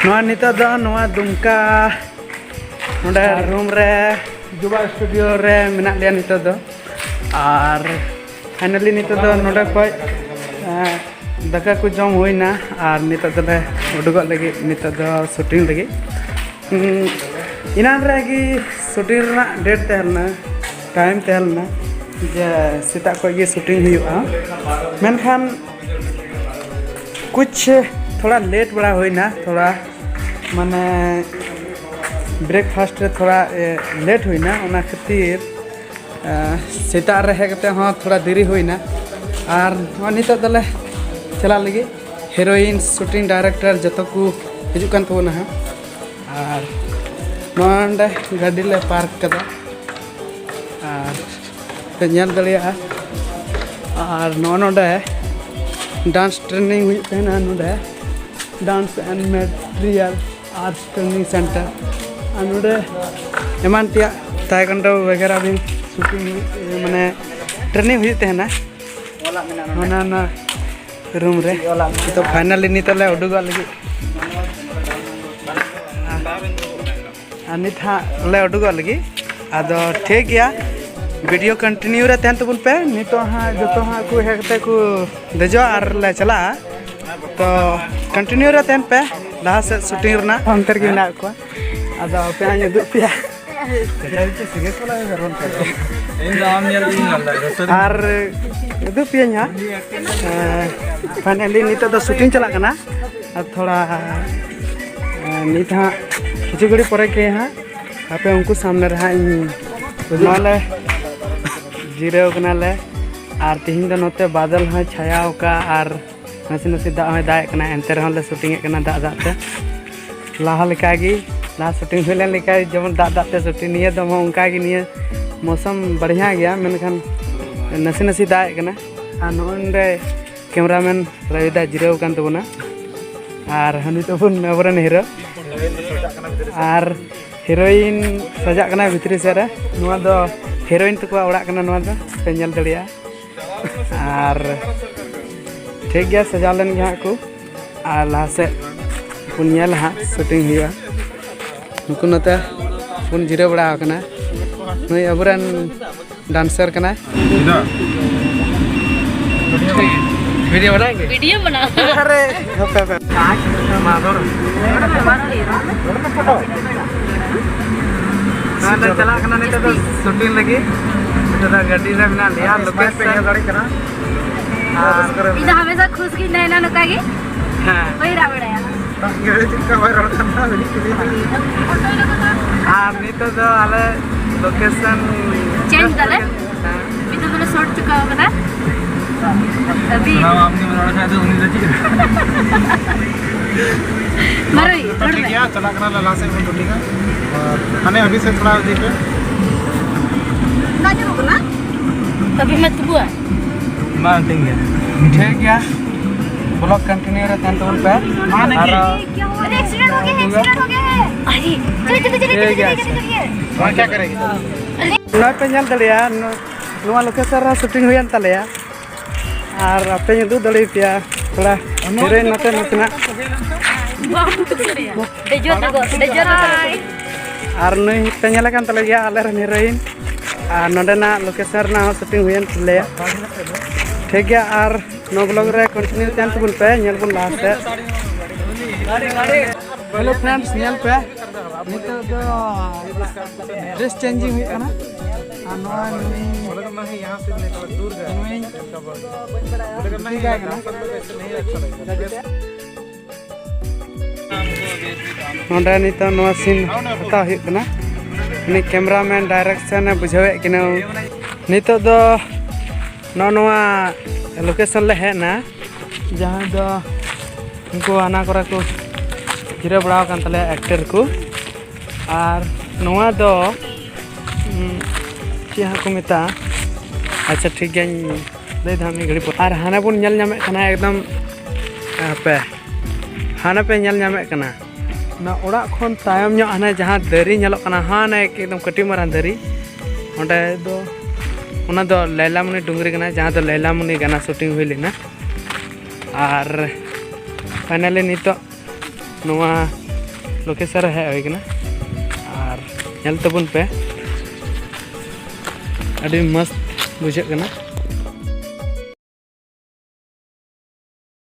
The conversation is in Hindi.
दुमका रूम रे जुबा स्टूडियो रे मेना लिया नितो दो और फाइनली नितो दो नोडे खय दाका को जम होइना और नितो दले उडुग लगी नितो दो शूटिंग लगी इनान रे की शूटिंग रना डेट तहलना टाइम तहलना जे सेता को ये शूटिंग हुआ मेनखान कुछ थोड़ा लेट बड़ा होइना थोड़ा माने ब्रेकफास्ट रे थोड़ा लेट होइना ओना खातिर सेता रे हेकते हाँ थोड़ा देरी होइना और नितो दले चला लगी हीरोइन शूटिंग डायरेक्टर जतो को हिजु कान तबना और नोंडे गाड़ी ले पार्क कदा और पे ñal दलिया और नोंडे डांस ट्रेनिंग हुई तेना नोंडे dance and martial arts training centre और नोंडे एमान तिया ताइक्वांडो वगैरह भी शूटिंग माने ट्रेनिंग हुई तेना ना रूम रे तो फाइनली नितले उडुग लगी नित हाँ ले उडुग लगी आदो ठीक गया वीडियो कंटिन्यू रे तहन तबुन पे नितो हाँ जो हाँ को हेकते को देजो और ले चला तो कंटिन्यू रे तहन पे लहा से शूटिंग रना अंतर के ना को आदो पे आने दु पिया और दु पिया nya फाइनली नितो दो शूटिंग चला कना थोड़ा नित हाँ किसी घड़ी पर के हाँ आपे उनको सामने रहा नाले जीरो कनाले और तिहिन दो नोते बादल हाँ छाया का और नसी नसी दा हाँ दाए कना एंते रहन ले शूटिंग कना दा दाते लाहा लेकागी लाहा शूटिंग हुई लेका जमन दा दाते शूटिंग निये दम उनका की निये मौसम बढ़िया गया मेनखान नसी नसी दाए कना और नोंडे कैमरामैन रविदा जीरो कान तबना और हनी तबन अबरन हीरो और हीरोइन सजा कना भितरी सेरे नुआ दो हीरोइन तक ओड़ा कना नुआ दो पे ñel दड़िया और ठीक गया सजा लेन गया को और लहा से पुन ñel हाँ शूटिंग हुआ नुकु नते पुन जिरो बड़ा कना नुई अबरन डांसर कना वीडियो बनाएंगे वीडियो बना अरे चला कना नहीं तो शूटिंग लगी तो गाड़ी रे बना लिया लोकेशन पे गाड़ी कना इदा हमेशा खुश की नैना नका की हां वही रावड़ा गाड़ी चिक्का भाई रोड करना वेली के लिए नहीं तो आले लोकेशन चेंज दले मी तो बोले शॉट चुका होगा अभी नाम आपने बनाना है तो उन्हीं से मारो ये क्या चला करना ला से फोन टूटेगा और हमें अभी से थोड़ा देखो ना जरूर ना तभी मत बुआ मान देंगे ठीक है ब्लॉग कंटिन्यू रहता है तो उन पे माने की क्या हुआ एक्सीडेंट हो गया अरे चलिए कौन क्या करेगी ना पे ñal दलिया नुआ लोकेशन रा शूटिंग हुई अंत लिया और आपे दु दड़ी पिया थोड़ा हीरोइन नते नतना और नई पे ñela kan tale ya आले रन हीरोइन और नोडेना लोकेशन ना शूटिंग हुई अंत लिया ठीक है और नो ब्लॉग रे कंटिन्यू तन तबुन पे ñel बुन लास्ट हेलो फ्रेंड्स ñel पे नितो दो ड्रेस चेंजिंग हुई kana यहाँ से दूर गए नितो नवा सीन हता हुई कैमरामैन डायरेक्शन बुझावे किना नितो दो नवा लोकेशन ले हेना जहाँ दो उनको आना करा को हीरो बड़ा कान तले एक्टर को और नवा दो यहाँ को मिता अच्छा ठीक है ले धामी घड़ी और हाना बुन ñel ñame kana एकदम पे हाना पे ñel ñame kana ना ओड़ा खन तायम ᱧᱚᱜ हाना जहाँ दरी ñeloक kana हाना एकदम कटी मारान दरी ओंडे दो ओना दो लैलामुनी डुंगरी kana जहाँ दो लैलामुनी गाना शूटिंग हुई लेना और फाइनली नितो नवा लोकेशन रे हेज हुई और नेल तबन पे अभी मस्त बुझे